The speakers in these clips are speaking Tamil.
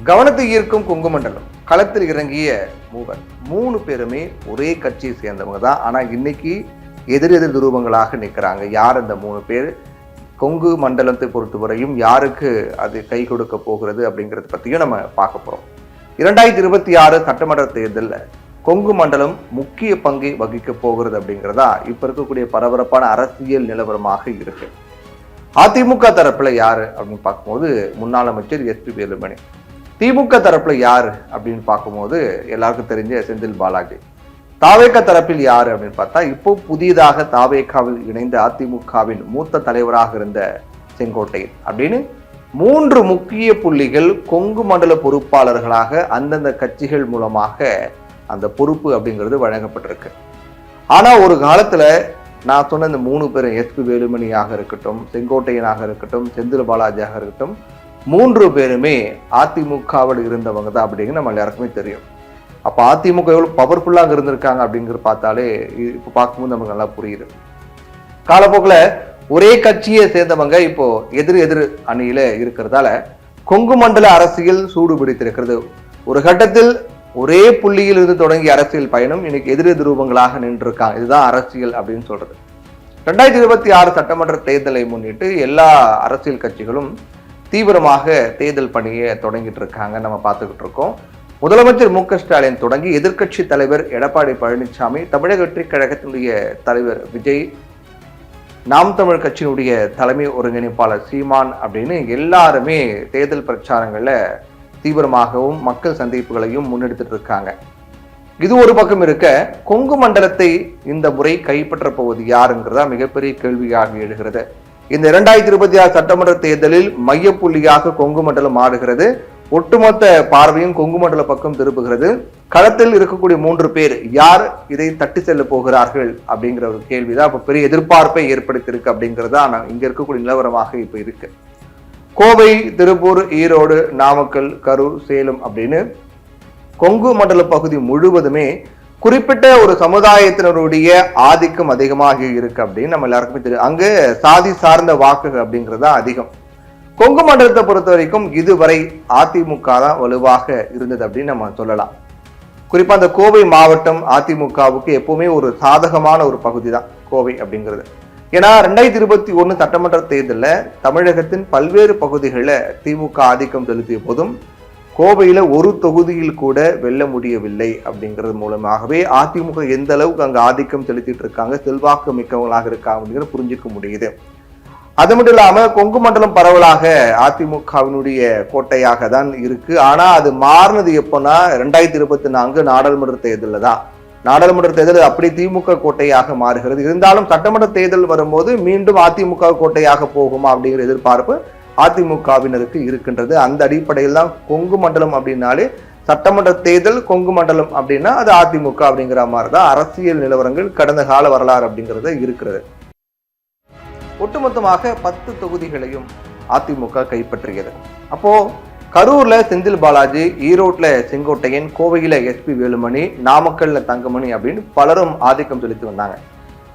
கவனத்தை ஈர்க்கும் கொங்கு மண்டலம் களத்தில் இறங்கிய மூவர் 3 பேருமே ஒரே கட்சியை சேர்ந்தவங்க தான். ஆனால் இன்னைக்கு எதிரெதிர் துருவங்களாக நிற்கிறாங்க. யார் அந்த 3 பேர், கொங்கு மண்டலத்தை பொறுத்தவரையும் யாருக்கு அது கை கொடுக்க போகிறது அப்படிங்கிறத பற்றியும் நம்ம பார்க்க போகிறோம். 2026 சட்டமன்ற தேர்தலில் கொங்கு மண்டலம் முக்கிய பங்கை வகிக்க போகிறது அப்படிங்கிறதா இப்போ இருக்கக்கூடிய பரபரப்பான அரசியல் நிலவரமாக இருக்கு. அதிமுக தரப்புல யாரு அப்படின்னு பார்க்கும்போது முன்னாள் அமைச்சர் எஸ்பி வேலுமணி. திமுக தரப்புல யாரு அப்படின்னு பார்க்கும்போது எல்லாருக்கும் தெரிஞ்ச செந்தில் பாலாஜி. தாவேக தரப்பில் யாரு அப்படின்னு பார்த்தா இப்போ புதிதாக தாவேகாவில் இணைந்த அதிமுகவின் மூத்த தலைவராக இருந்த செங்கோட்டையன் அப்படின்னு 3 முக்கிய புள்ளிகள் கொங்கு மண்டல பொறுப்பாளர்களாக அந்தந்த கட்சிகள் மூலமாக அந்த பொறுப்பு அப்படிங்கிறது வழங்கப்பட்டிருக்கு. ஆனா ஒரு காலத்துல நான் சொன்ன இந்த 3 பேரும் எஸ்பி வேலுமணியாக இருக்கட்டும், செங்கோட்டையனாக இருக்கட்டும், செந்தில் பாலாஜியாக இருக்கட்டும், 3 பேருமே அதிமுகவில் இருந்தவங்க தான் அப்படிங்கிறது நம்ம எல்லாருக்குமே தெரியும். அப்போ அதிமுக எவ்வளவு பவர்ஃபுல்லாக இருந்திருக்காங்க அப்படிங்கிறது பார்த்தாலே இப்போ பார்க்கும்போது நமக்கு நல்லா புரியுது. காலப்போக்கில் ஒரே கட்சியை சேர்ந்தவங்க இப்போ எதிர் அணியில இருக்கிறதால கொங்கு மண்டல அரசியல் சூடு பிடித்திருக்கிறது. ஒரு கட்டத்தில் ஒரே புள்ளியில் இருந்து தொடங்கிய அரசியல் பயணம் இன்னைக்கு எதிர் துருவங்களாக நின்றுருக்காங்க. இதுதான் அரசியல் அப்படின்னு சொல்றது. 2026 சட்டமன்ற தேர்தலை முன்னிட்டு எல்லா அரசியல் கட்சிகளும் தீவிரமாக தேர்தல் பணியை தொடங்கிட்டு இருக்காங்க. நம்ம பார்த்துக்கிட்டு இருக்கோம். முதலமைச்சர் மு க ஸ்டாலின் தொடங்கி எதிர்க்கட்சி தலைவர் எடப்பாடி பழனிசாமி, தமிழக வெற்றிக் கழகத்தினுடைய தலைவர் விஜய், நாம் தமிழ் கட்சியினுடைய தலைமை ஒருங்கிணைப்பாளர் சீமான் அப்படின்னு எல்லாருமே தேர்தல் பிரச்சாரங்கள்ல தீவிரமாகவும் மக்கள் சந்திப்புகளையும் முன்னெடுத்துட்டு இருக்காங்க. இது ஒரு பக்கம் இருக்க, கொங்கு மண்டலத்தை இந்த முறை கைப்பற்ற போவது யாருங்கிறதா மிகப்பெரிய கேள்வியாக எழுகிறது. இந்த 2026 சட்டமன்ற தேர்தலில் மையப்புள்ளியாக கொங்கு மண்டலம் ஆடுகிறது. ஒட்டுமொத்த பார்வையும் கொங்கு மண்டல பக்கம் திருப்புகிறது. களத்தில் இருக்கக்கூடிய 3 பேர் யார் இதை தட்டி செல்ல போகிறார்கள் அப்படிங்கிற ஒரு கேள்விதான் இப்ப பெரிய எதிர்பார்ப்பை ஏற்படுத்தியிருக்கு அப்படிங்கிறதா இங்க இருக்கக்கூடிய நிலவரமாக இப்ப இருக்கு. கோவை, திருப்பூர், ஈரோடு, நாமக்கல், கரூர், சேலம் அப்படின்னு கொங்கு மண்டல பகுதி முழுவதுமே குறிப்பிட்ட ஒரு சமுதாயத்தினருடைய ஆதிக்கம் அதிகமாக இருக்கு அப்படின்னு நம்ம எல்லாருக்குமே தெரியும். அங்க சாதி சார்ந்த வாக்குகள் அப்படிங்கிறது அதிகம். கொங்கு மண்டலத்தை பொறுத்த வரைக்கும் இதுவரை அதிமுக தான் வலுவாக இருந்தது அப்படின்னு நம்ம சொல்லலாம். குறிப்பா அந்த கோவை மாவட்டம் அதிமுகவுக்கு எப்பவுமே ஒரு சாதகமான ஒரு பகுதி தான் கோவை அப்படிங்கிறது. ஏன்னா 2021 சட்டமன்ற தேர்தலில் தமிழகத்தின் பல்வேறு பகுதிகளில் திமுக ஆதிக்கம் செலுத்திய போதும் கோவையில ஒரு தொகுதியில் கூட வெல்ல முடியவில்லை அப்படிங்கிறது மூலமாகவே அதிமுக எந்த அளவுக்கு அங்க ஆதிக்கம் செலுத்திட்டு இருக்காங்க, செல்வாக்கு மிக்கவங்களாக இருக்காங்க அப்படிங்கிறத புரிஞ்சுக்க முடியுது. அது மட்டும் இல்லாம கொங்கு மண்டலம் பரவலாக அதிமுகவினுடைய கோட்டையாக தான் இருக்கு. ஆனா அது மாறினது எப்போன்னா 2024 நாடாளுமன்ற தேர்தலில் தான். நாடாளுமன்ற தேர்தல் அப்படி திமுக கோட்டையாக மாறுகிறது. இருந்தாலும் சட்டமன்ற தேர்தல் வரும்போது மீண்டும் அதிமுக கோட்டையாக போகுமா அப்படிங்கிற எதிர்பார்ப்பு அதிமுகவினருக்கு இருக்கின்றது. அந்த அடிப்படையில் தான் கொங்கு மண்டலம் அப்படின்னாலே சட்டமன்ற தேர்தல் கொங்கு மண்டலம் அப்படின்னா அது அதிமுக அப்படிங்கிற மாதிரி தான் அரசியல் நிலவரங்கள் கடந்த கால வரலாறு அப்படிங்கிறது இருக்கிறது. ஒட்டுமொத்தமாக 10 தொகுதிகளையும் அதிமுக கைப்பற்றியது. அப்போ கரூர்ல செந்தில் பாலாஜி, ஈரோட்ல செங்கோட்டையன், கோவையில எஸ்பி வேலுமணி, நாமக்கல்ல தங்கமணி அப்படின்னு பலரும் ஆதிக்கம் செலுத்தி வந்தாங்க.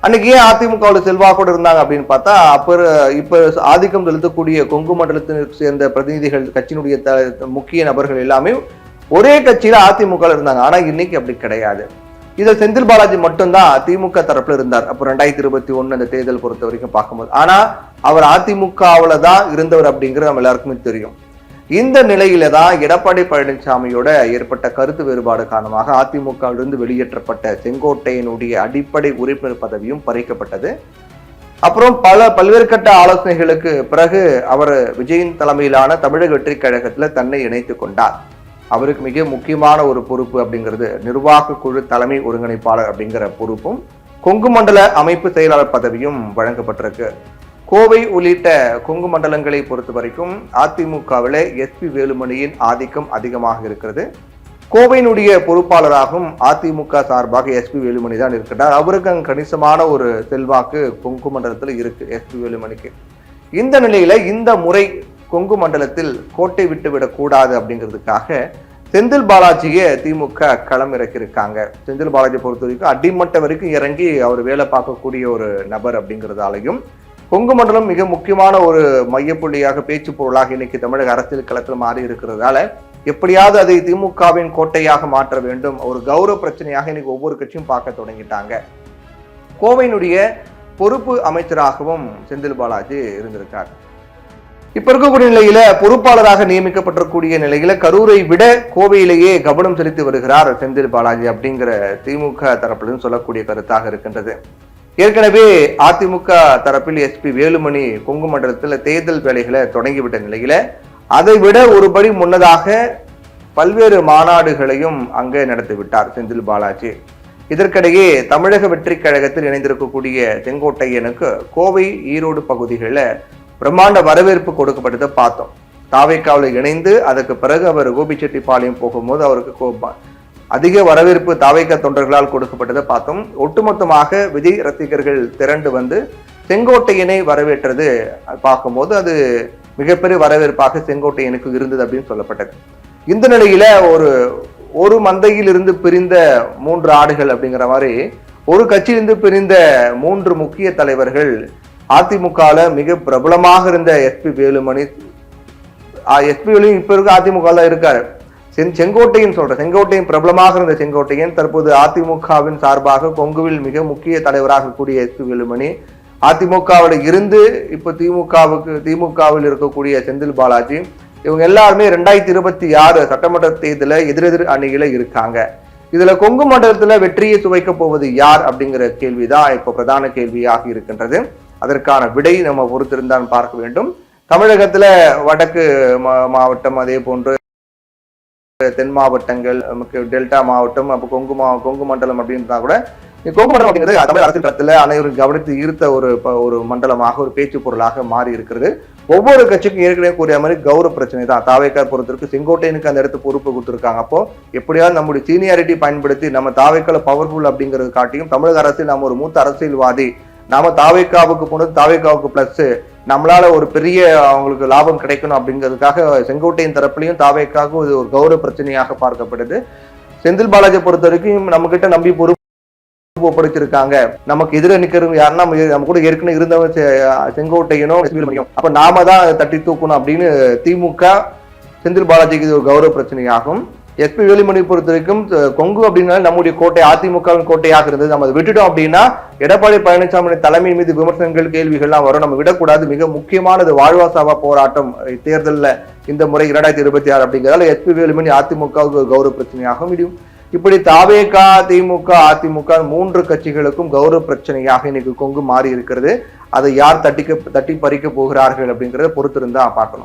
அன்னைக்கு ஏன் அதிமுகவில் செல்வாக்கோடு இருந்தாங்க அப்படின்னு பார்த்தா இப்ப ஆதிக்கம் செலுத்தக்கூடிய கொங்கு மண்டலத்திற்கு சேர்ந்த பிரதிநிதிகள், கட்சியினுடைய முக்கிய நபர்கள் எல்லாமே ஒரே கட்சியில அதிமுக இருந்தாங்க. ஆனா இன்னைக்கு அப்படி கிடையாது. இதில் செந்தில் பாலாஜி மட்டும்தான் திமுக தரப்புல இருந்தார். அப்போ 2021 அந்த தேர்தல் பொறுத்த வரைக்கும் பார்க்கும்போது. ஆனா அவர் அதிமுகவுல தான் இருந்தவர் அப்படிங்கிறது நம்ம எல்லாருக்குமே தெரியும். இந்த நிலையில தான் எடப்பாடி பழனிசாமியோட ஏற்பட்ட கருத்து வேறுபாடு காரணமாக அதிமுகவிலிருந்து வெளியேற்றப்பட்ட செங்கோட்டையனுடைய அடிப்படை உறுப்பினர் பதவியும் பறிக்கப்பட்டது. அப்புறம் பல்வேறு கட்ட ஆலோசனைகளுக்கு பிறகு அவர் விஜயின் தலைமையிலான தமிழக வெற்றிக் கழகத்துல தன்னை இணைத்துக் கொண்டார். அவருக்கு மிக முக்கியமான ஒரு பொறுப்பு அப்படிங்கிறது நிர்வாக குழு தலைமை ஒருங்கிணைப்பாளர் அப்படிங்கிற பொறுப்பும் கொங்கு மண்டல அமைப்பு செயலாளர் பதவியும் வழங்கப்பட்டிருக்கு. கோவை உள்ளிட்ட கொங்கு மண்டலங்களை பொறுத்த வரைக்கும் அதிமுகவில் எஸ்பி வேலுமணியின் ஆதிக்கம் அதிகமாக இருக்கிறது. கோவையினுடைய பொறுப்பாளராகவும் அதிமுக சார்பாக எஸ்பி வேலுமணி தான் இருக்கிறார். அவருக்கு அங்கு கணிசமான ஒரு செல்வாக்கு கொங்கு மண்டலத்தில் இருக்கு எஸ்பி வேலுமணிக்கு. இந்த நிலையில இந்த முறை கொங்கு மண்டலத்தில் கோட்டை விட்டு விடக்கூடாது அப்படிங்கிறதுக்காக செந்தில் பாலாஜியை திமுக களம் இறக்கியிருக்காங்க. செந்தில் பாலாஜியை பொறுத்த வரைக்கும் அடிமட்ட வரைக்கும் இறங்கி அவர் வேலை பார்க்கக்கூடிய ஒரு நபர் அப்படிங்கிறதாலையும் கொங்கு மண்டலம் மிக முக்கியமான ஒரு மையப்புள்ளியாக பேச்சு பொருளாக இன்னைக்கு தமிழக அரசியல் களத்தில் மாறி இருக்கிறதால எப்படியாவது அதை திமுகவின் கோட்டையாக மாற்ற வேண்டும், ஒரு கௌரவ பிரச்சனையாக இன்னைக்கு ஒவ்வொரு கட்சியும் பார்க்க தொடங்கிட்டாங்க. கோவையினுடைய பொறுப்பு அமைச்சராகவும் செந்தில் பாலாஜி இருந்திருக்கார். இப்ப இருக்கக்கூடிய நிலையில பொறுப்பாளராக நியமிக்கப்பட்டிருக்கூடிய நிலையில கரூரை விட கோவையிலேயே கவனம் செலுத்தி வருகிறார் செந்தில் பாலாஜி அப்படிங்கிற திமுக தரப்பிலும் சொல்லக்கூடிய கருத்தாக இருக்கின்றது. ஏற்கனவே அதிமுக தரப்பில் எஸ்பி வேலுமணி கொங்கு மண்டலத்தில் தேர்தல் வேலைகளை தொடங்கிவிட்ட நிலையில அதை விட ஒருபடி முன்னதாக பல்வேறு மாநாடுகளையும் அங்கே நடத்திவிட்டார் செந்தில் பாலாஜி. இதற்கிடையே தமிழக வெற்றி கழகத்தில் இணைந்திருக்கக்கூடிய செங்கோட்டையனுக்கு கோவை ஈரோடு பகுதிகளில் பிரம்மாண்ட வரவேற்பு கொடுக்கப்பட்டதை பார்த்தோம். தாவேக்காவில் இணைந்து அதுக்கு பிறகு அவர் கோபிச்செட்டிப்பாளையம் போகும்போது அவருக்கு அதிக வரவேற்பு தாவேக்கா தொண்டர்களால் கொடுக்கப்பட்டதை பார்த்தோம். ஒட்டுமொத்தமாக விஜய் ரசிகர்கள் திரண்டு வந்து செங்கோட்டையனை வரவேற்றது பார்க்கும்போது அது மிகப்பெரிய வரவேற்பாக செங்கோட்டையனுக்கு இருந்தது அப்படின்னு சொல்லப்பட்டது. இந்த நிலையில ஒரு மந்தையில் இருந்து பிரிந்த 3 ஆடுகள் அப்படிங்கிற மாதிரி ஒரு கட்சியிலிருந்து பிரிந்த 3 முக்கிய தலைவர்கள் அதிமுகல மிக பிரபலமாக இருந்த எஸ்பி வேலுமணி இப்ப இருக்க அதிமுக தான் இருக்காரு. செங்கோட்டையன் சொல்ற செங்கோட்டையன் பிரபலமாக இருந்த செங்கோட்டையன் தற்போது அதிமுகவின் சார்பாக கொங்குவில் மிக முக்கிய தலைவராக கூடிய எஸ்பி வேலுமணி, அதிமுகவில் இருந்து இப்ப திமுகவில் இருக்கக்கூடிய செந்தில் பாலாஜி, இவங்க எல்லாருமே 2026 சட்டமன்ற தேர்தலில் எதிரெதிர் அணியில இருக்காங்க. இதுல கொங்கு மண்டலத்துல வெற்றியை சுவைக்க போவது யார் அப்படிங்கிற கேள்விதான் இப்ப பிரதான கேள்வியாக இருக்கின்றது. அதற்கான விடை நம்ம பொறுத்திருந்தான் பார்க்க வேண்டும். தமிழகத்துல வடக்கு மாவட்டம், அதே போன்று தென் மாவட்டங்கள், டெல்டா மாவட்டம், அப்ப கொங்கு மண்டலம் அப்படின்றா கூட கொங்கு மண்டலம் அப்படிங்கிறது தமிழ் அரசியல் களத்துல அனைவரும் கவனித்து ஈர்த்த ஒரு மண்டலமாக, ஒரு பேச்சு பொருளாக மாறி இருக்கிறது. ஒவ்வொரு கட்சிக்கும் ஏற்கனவே கூறிய மாதிரி கௌரவ பிரச்சனை தான். தாவேக்கார் பொறுத்திருக்கு செங்கோட்டையனுக்கு அந்த இடத்து பொறுப்பு கொடுத்துருக்காங்க. அப்போ எப்படியாவது நம்முடைய சீனியாரிட்டி பயன்படுத்தி நம்ம தாவேக்கால பவர்ஃபுல் அப்படிங்கிறது காட்டியும் தமிழக அரசில் நம்ம ஒரு மூத்த அரசியல்வாதி, நாம தாவேக்காவுக்கு போனது தாவேக்காவுக்கு பிளஸ், நம்மளால ஒரு பெரிய அவங்களுக்கு லாபம் கிடைக்கணும் அப்படிங்கிறதுக்காக செங்கோட்டையின் தரப்புலையும் தாவேக்காவுக்கு இது ஒரு கௌரவ பிரச்சனையாக பார்க்கப்படுது. செந்தில் பாலாஜி பொறுத்த வரைக்கும் நம்ம கிட்ட நம்பி பொறுப்பு ஒப்படைச்சிருக்காங்க, நமக்கு எதிர நிக்கிறவங்க யாருன்னா நம்ம கூட ஏற்கனவே இருந்தவங்க செங்கோட்டையனும், அப்ப நாம தான் தட்டி தூக்கணும் அப்படின்னு திமுக செந்தில் பாலாஜிக்கு இது ஒரு கௌரவ பிரச்சனையாகும். எஸ்பி வேலுமணி பொறுத்த வரைக்கும் கொங்கு அப்படின்னா நம்முடைய கோட்டை, அதிமுகவின் கோட்டையாக இருந்தது. நம்ம அதை விட்டுட்டோம் அப்படின்னா எடப்பாடி பழனிசாமி தலைமை மீது விமர்சனங்கள், கேள்விகள்லாம் வரும். நம்ம விடக்கூடாது. மிக முக்கியமானது வாழ்வாசாவா போராட்டம் தேர்தலில் இந்த முறை 2026 அப்படிங்கிறதால எஸ்பி வேலுமணி அதிமுகவுக்கு கௌரவ பிரச்சனையாகும். முடியும். இப்படி தாவேகா, திமுக, அதிமுக 3 கட்சிகளுக்கும் கௌரவ பிரச்சனையாக இன்னைக்கு கொங்கு மாறி இருக்கிறது. அதை யார் தட்டி பறிக்க போகிறார்கள் அப்படிங்கிறத பொறுத்திருந்தா பார்க்கணும்.